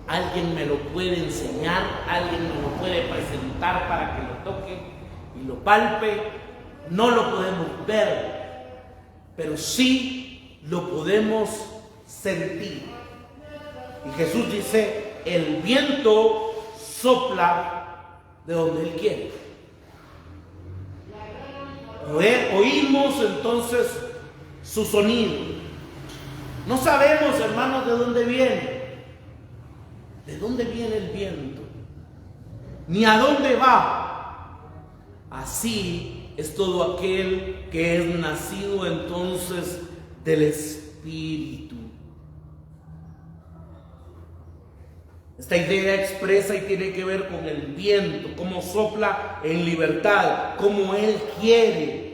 alguien me lo puede enseñar, alguien me lo puede presentar para que lo toque y lo palpe. No lo podemos ver, pero sí lo podemos sentir. Y Jesús dice: el viento sopla de donde Él quiere. Oímos entonces su sonido. No sabemos, hermanos, de dónde viene. ¿De dónde viene el viento? Ni a dónde va. Así es todo aquel que es nacido entonces del Espíritu. Esta idea expresa y tiene que ver con el viento, cómo sopla en libertad, como Él quiere.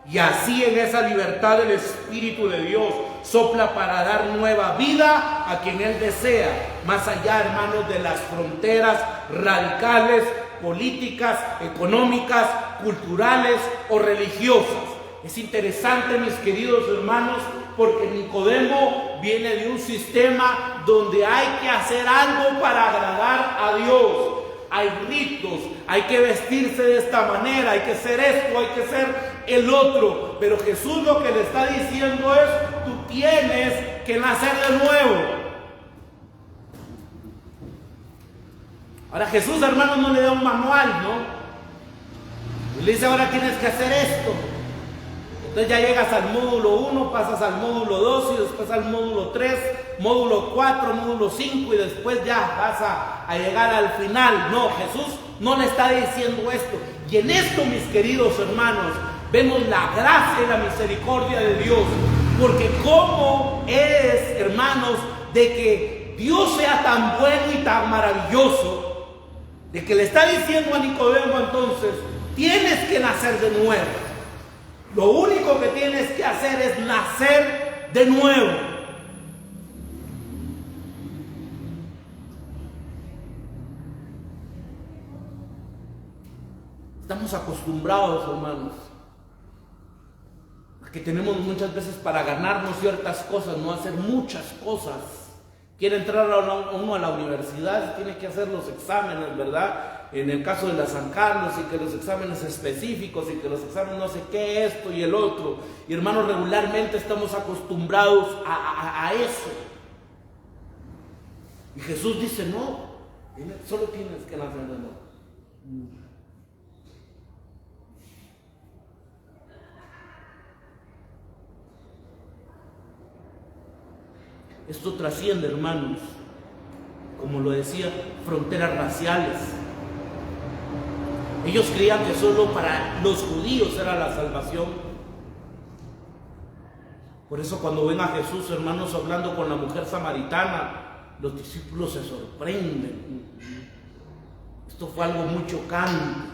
Y así en esa libertad el Espíritu de Dios sopla para dar nueva vida a quien Él desea, más allá, hermanos, de las fronteras radicales, políticas, económicas, culturales o religiosas. Es interesante, mis queridos hermanos, porque Nicodemo viene de un sistema donde hay que hacer algo para agradar a Dios. Hay ritos, hay que vestirse de esta manera, hay que ser esto, hay que ser el otro. Pero Jesús lo que le está diciendo es: tú tienes que nacer de nuevo. Ahora Jesús, hermanos, no le da un manual, ¿no? Y le dice: ahora tienes que hacer esto. Entonces ya llegas al módulo 1, pasas al módulo 2 y después al módulo 3, módulo 4, módulo 5 y después ya vas a llegar al final. No, Jesús no le está diciendo esto. Y en esto, mis queridos hermanos, vemos la gracia y la misericordia de Dios. Porque cómo es, hermanos, de que Dios sea tan bueno y tan maravilloso, de que le está diciendo a Nicodemo entonces: tienes que nacer de nuevo. Lo único que tienes que hacer es nacer de nuevo. Estamos acostumbrados, hermanos, a que tenemos muchas veces para ganarnos ciertas cosas, no hacer muchas cosas. Quiere entrar uno a la universidad, tiene que hacer los exámenes, ¿verdad? en el caso de la San Carlos, y que los exámenes específicos, y que los exámenes no sé qué, esto y el otro. Y hermanos, regularmente estamos acostumbrados a eso. Y Jesús dice, no, solo tienes que nacer de nuevo. Esto trasciende, hermanos, como lo decía, fronteras raciales. Ellos creían que solo para los judíos era la salvación. Por eso cuando ven a Jesús, hermanos, hablando con la mujer samaritana, los discípulos se sorprenden. Esto fue algo muy chocante.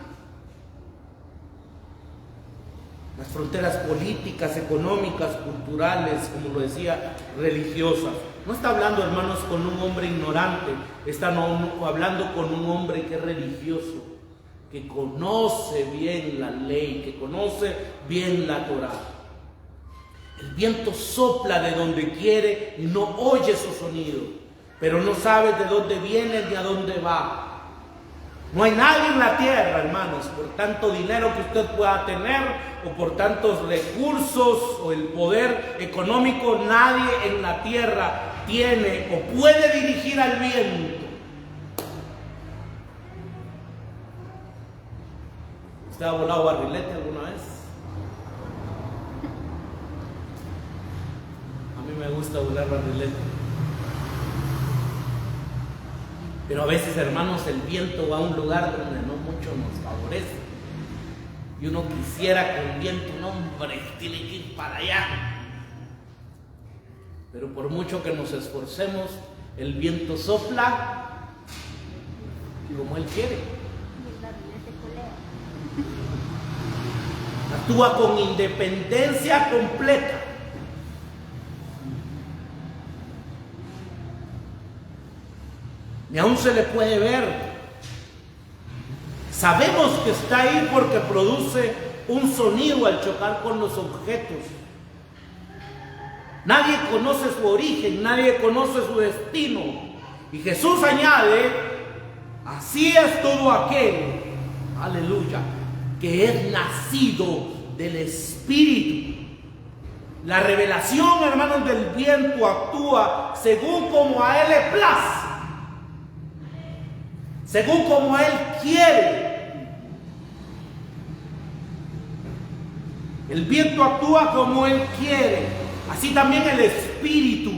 Las fronteras políticas, económicas, culturales, como lo decía, religiosas. No está hablando, hermanos, con un hombre ignorante, está hablando con un hombre que es religioso, que conoce bien la ley, que conoce bien la Torá. El viento sopla de donde quiere y no oye su sonido, pero no sabe de dónde viene ni a dónde va. No hay nadie en la tierra, hermanos, por tanto dinero que usted pueda tener o por tantos recursos o el poder económico, nadie en la tierra tiene o puede dirigir al viento. ¿Usted ha volado barrilete alguna vez? A mí me gusta volar barrilete. Pero a veces, hermanos, el viento va a un lugar donde no mucho nos favorece. Y uno quisiera que el viento, no, hombre, tiene que ir para allá. Pero por mucho que nos esforcemos, el viento sopla como él quiere. Actúa con independencia completa. Ni aún se le puede ver. Sabemos que está ahí porque produce un sonido al chocar con los objetos. Nadie conoce su origen, nadie conoce su destino. Y Jesús añade, así es todo aquel, aleluya, que es nacido del Espíritu. La revelación, hermanos, del viento actúa según como a Él le place, según como Él quiere. El viento actúa como Él quiere, así también el Espíritu.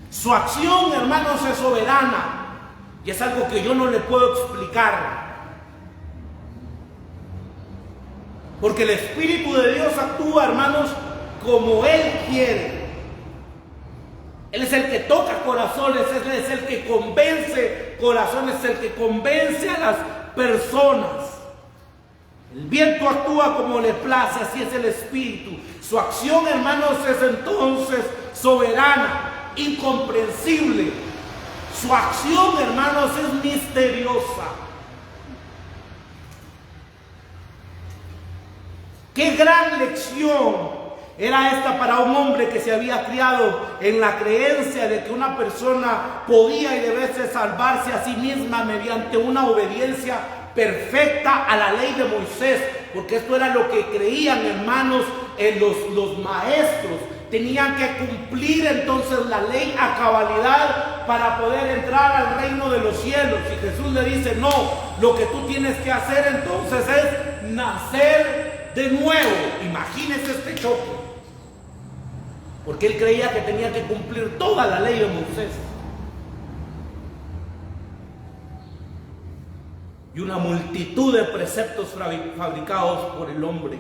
Su acción, hermanos, es soberana y es algo que yo no le puedo explicar. Porque el Espíritu de Dios actúa, hermanos, como Él quiere. Él es el que toca corazones, Él es el que convence corazones, el que convence a las personas. El viento actúa como le place, así es el Espíritu. Su acción, hermanos, es entonces soberana, incomprensible. Su acción, hermanos, es misteriosa. ¡Qué gran lección era esta para un hombre que se había criado en la creencia de que una persona podía y debese salvarse a sí misma mediante una obediencia perfecta a la ley de Moisés? Porque esto era lo que creían, hermanos, los maestros. Tenían que cumplir entonces la ley a cabalidad para poder entrar al reino de los cielos. Y Jesús le dice, no, lo que tú tienes que hacer entonces es nacer de nuevo. Imagínese este choque. Porque él creía que tenía que cumplir toda la ley de Moisés. Y una multitud de preceptos fabricados por el hombre.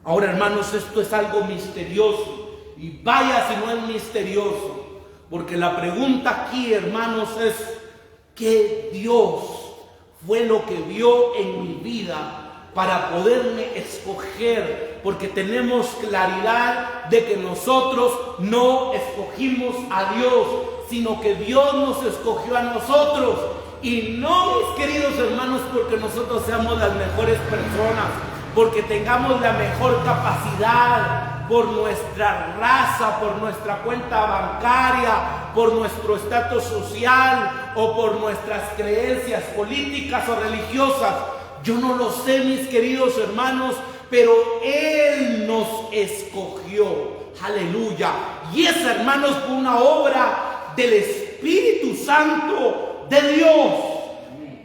Ahora, hermanos, esto es algo misterioso. Y vaya si no es misterioso. Porque la pregunta aquí, hermanos, es ¿qué Dios fue lo que vio en mi vida para poderme escoger? Porque tenemos claridad de que nosotros no escogimos a Dios, sino que Dios nos escogió a nosotros. Y no, mis queridos hermanos, porque nosotros seamos las mejores personas, porque tengamos la mejor capacidad, por nuestra raza, por nuestra cuenta bancaria, por nuestro estatus social o por nuestras creencias políticas o religiosas. Yo no lo sé, mis queridos hermanos, pero Él nos escogió. Aleluya. Y esa, hermanos, fue una obra del Espíritu Santo de Dios.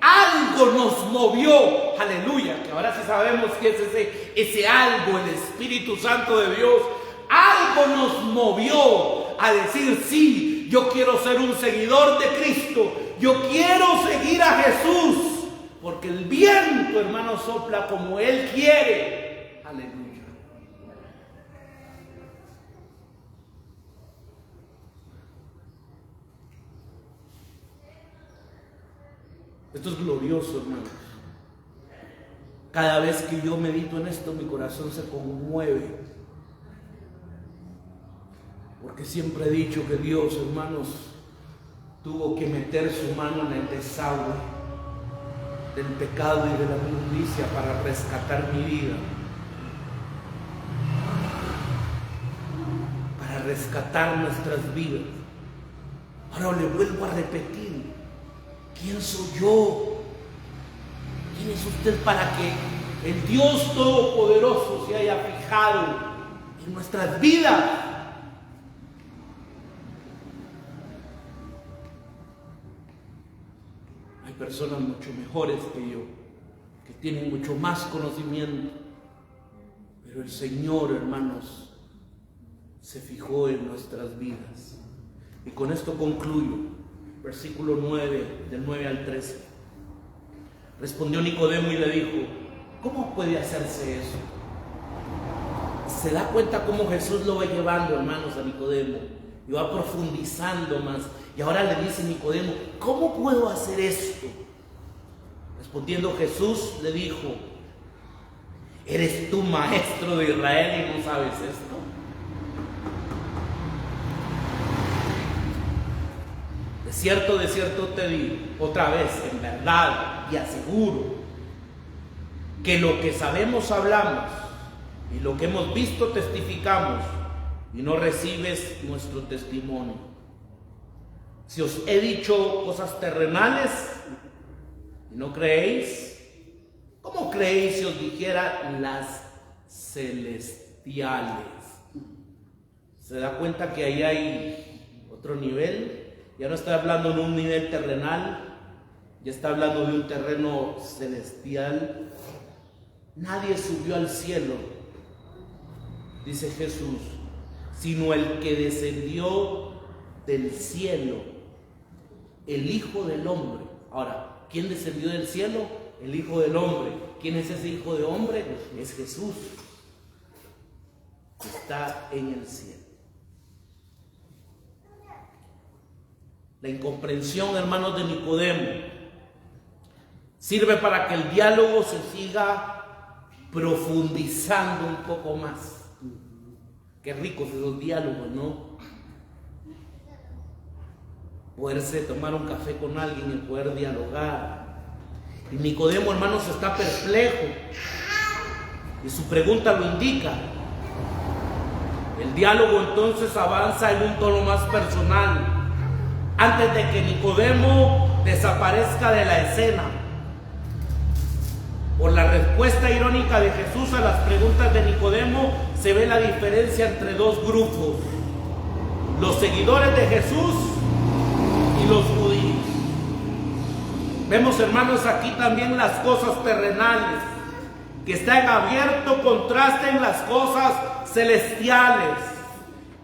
Algo nos movió. Aleluya. Que ahora sí sabemos que es ese algo, el Espíritu Santo de Dios. Algo nos movió a decir: sí, yo quiero ser un seguidor de Cristo. Yo quiero seguir a Jesús. Porque el viento, hermano, sopla como Él quiere. Aleluya. Esto es glorioso, hermanos. Cada vez que yo medito en esto, mi corazón se conmueve. Porque siempre he dicho que Dios, hermanos, tuvo que meter su mano en el desagüe del pecado y de la inmundicia para rescatar mi vida. Para rescatar nuestras vidas. Ahora le vuelvo a repetir. ¿Quién soy yo? ¿Quién es usted para que el Dios Todopoderoso se haya fijado en nuestras vidas? Hay personas mucho mejores que yo, que tienen mucho más conocimiento, pero el Señor, hermanos, se fijó en nuestras vidas. Y con esto concluyo. Versículo 9, del 9 al 13. Respondió Nicodemo y le dijo: ¿cómo puede hacerse eso? Se da cuenta cómo Jesús lo va llevando, hermanos, a Nicodemo, y va profundizando más. Y ahora le dice Nicodemo: ¿cómo puedo hacer esto? Respondiendo Jesús le dijo: ¿eres tú maestro de Israel y no sabes esto? De cierto te digo, otra vez, en verdad y aseguro, que lo que sabemos hablamos y lo que hemos visto testificamos, y no recibes nuestro testimonio. Si os he dicho cosas terrenales y no creéis, ¿cómo creéis si os dijera las celestiales? ¿Se da cuenta que ahí hay otro nivel? Ya no está hablando de un nivel terrenal, ya está hablando de un terreno celestial. Nadie subió al cielo, dice Jesús, sino el que descendió del cielo, el Hijo del Hombre. Ahora, ¿quién descendió del cielo? El Hijo del Hombre. ¿Quién es ese Hijo de Hombre? Es Jesús, que está en el cielo. La incomprensión, hermanos, de Nicodemo sirve para que el diálogo se siga profundizando un poco más. Qué ricos esos diálogos, ¿no? Poderse tomar un café con alguien y poder dialogar. Y Nicodemo, hermanos, está perplejo. Y su pregunta lo indica. El diálogo entonces avanza en un tono más personal. Antes de que Nicodemo desaparezca de la escena, por la respuesta irónica de Jesús a las preguntas de Nicodemo, se ve la diferencia entre dos grupos: los seguidores de Jesús y los judíos. Vemos, hermanos, aquí también las cosas terrenales, que está en abierto contraste en las cosas celestiales.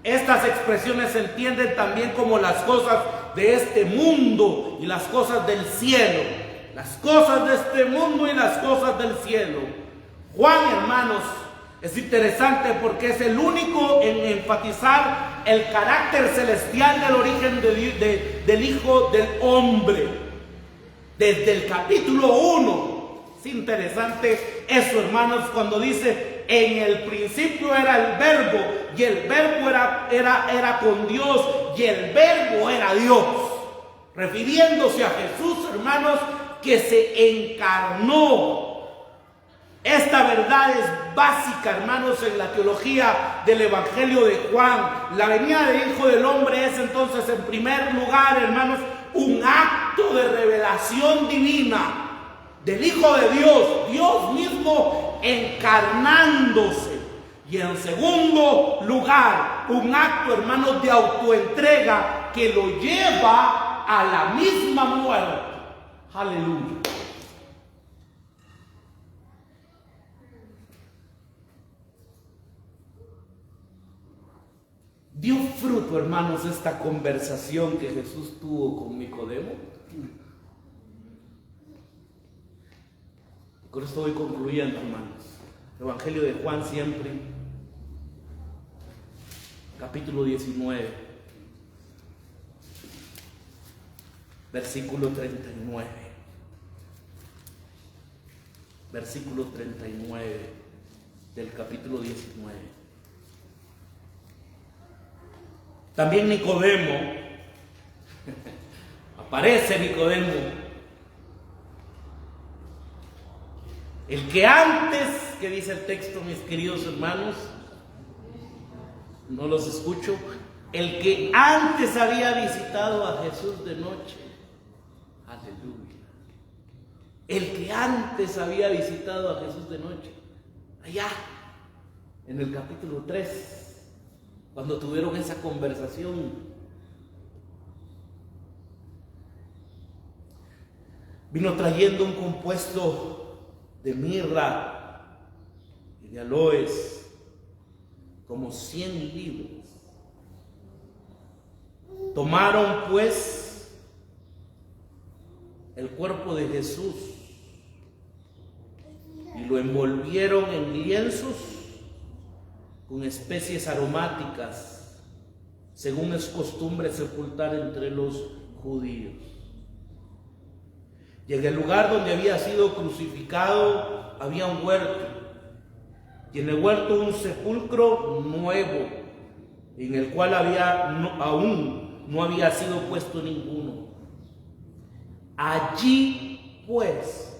Estas expresiones se entienden también como las cosas de este mundo y las cosas del cielo. Las cosas de este mundo y las cosas del cielo. Juan, hermanos, es interesante porque es el único en enfatizar el carácter celestial del origen del Hijo del Hombre. Desde el capítulo 1. Es interesante eso, hermanos, cuando dice: en el principio era el verbo, y el verbo era con Dios, y el verbo era Dios. Refiriéndose a Jesús, hermanos, que se encarnó Esta verdad es básica, hermanos, en la teología del Evangelio de Juan. La venida del Hijo del Hombre es entonces, en primer lugar, hermanos, un acto de revelación divina del Hijo de Dios, Dios mismo encarnándose. Y en segundo lugar, un acto, hermanos, de autoentrega que lo lleva a la misma muerte. Aleluya. Dio fruto, hermanos, esta conversación que Jesús tuvo con Nicodemo. Con esto voy concluyendo, hermanos. Evangelio de Juan siempre, capítulo 19, versículo 39. Versículo 39 del capítulo 19. También Nicodemo, aparece Nicodemo, el que antes, que dice el texto, mis queridos hermanos, no los escucho, el que antes había visitado a Jesús de noche. Aleluya. El que antes había visitado a Jesús de noche, allá en el capítulo 3. Cuando tuvieron esa conversación, vino trayendo un compuesto de mirra y de aloes, como 100 libras. Tomaron pues el cuerpo de Jesús y lo envolvieron en lienzos con especies aromáticas, según es costumbre sepultar entre los judíos. Y en el lugar donde había sido crucificado había un huerto, y en el huerto un sepulcro nuevo, en el cual aún no había sido puesto ninguno. Allí pues,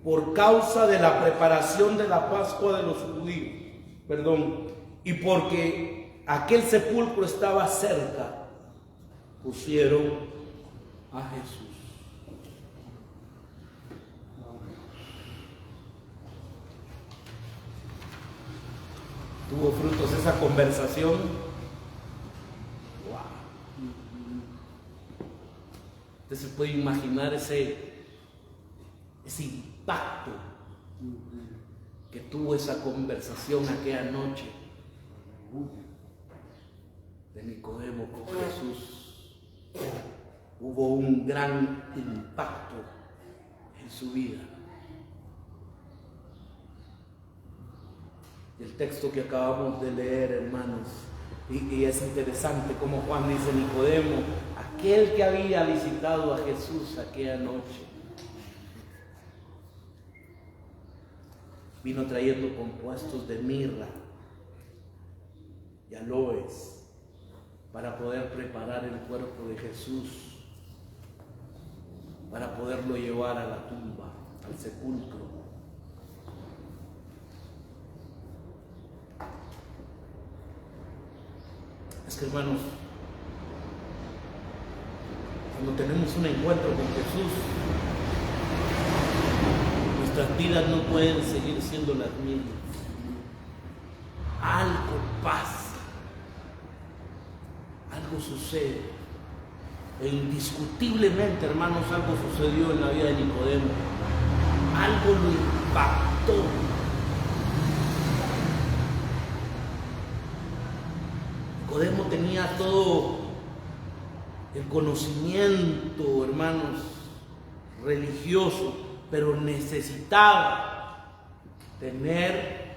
por causa de la preparación de la Pascua de los judíos, y porque aquel sepulcro estaba cerca, pusieron a Jesús. Tuvo frutos esa conversación. Wow. Usted se puede imaginar ese impacto que tuvo esa conversación aquella noche de Nicodemo con Jesús. Hubo un gran impacto en su vida. El texto que acabamos de leer, hermanos, y es interesante como Juan dice: Nicodemo, aquel que había visitado a Jesús aquella noche, vino trayendo compuestos de mirra y aloes para poder preparar el cuerpo de Jesús, para poderlo llevar a la tumba, al sepulcro. Es que, hermanos, cuando tenemos un encuentro con Jesús, nuestras vidas no pueden seguir siendo las mismas. Algo pasa, algo sucede. E indiscutiblemente, hermanos, algo sucedió en la vida de Nicodemo. Algo lo impactó. Nicodemo tenía todo el conocimiento, hermanos, religioso, pero necesitaba tener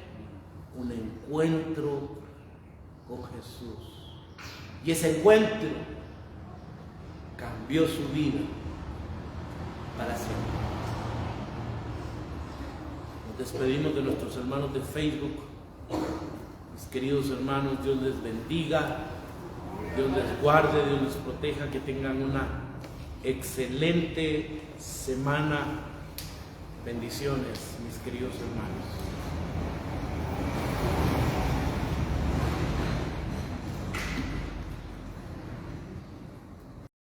un encuentro con Jesús. Y ese encuentro cambió su vida para siempre. Nos despedimos de nuestros hermanos de Facebook. Mis queridos hermanos, Dios les bendiga, Dios les guarde, Dios les proteja, que tengan una excelente semana Bendiciones, mis queridos hermanos.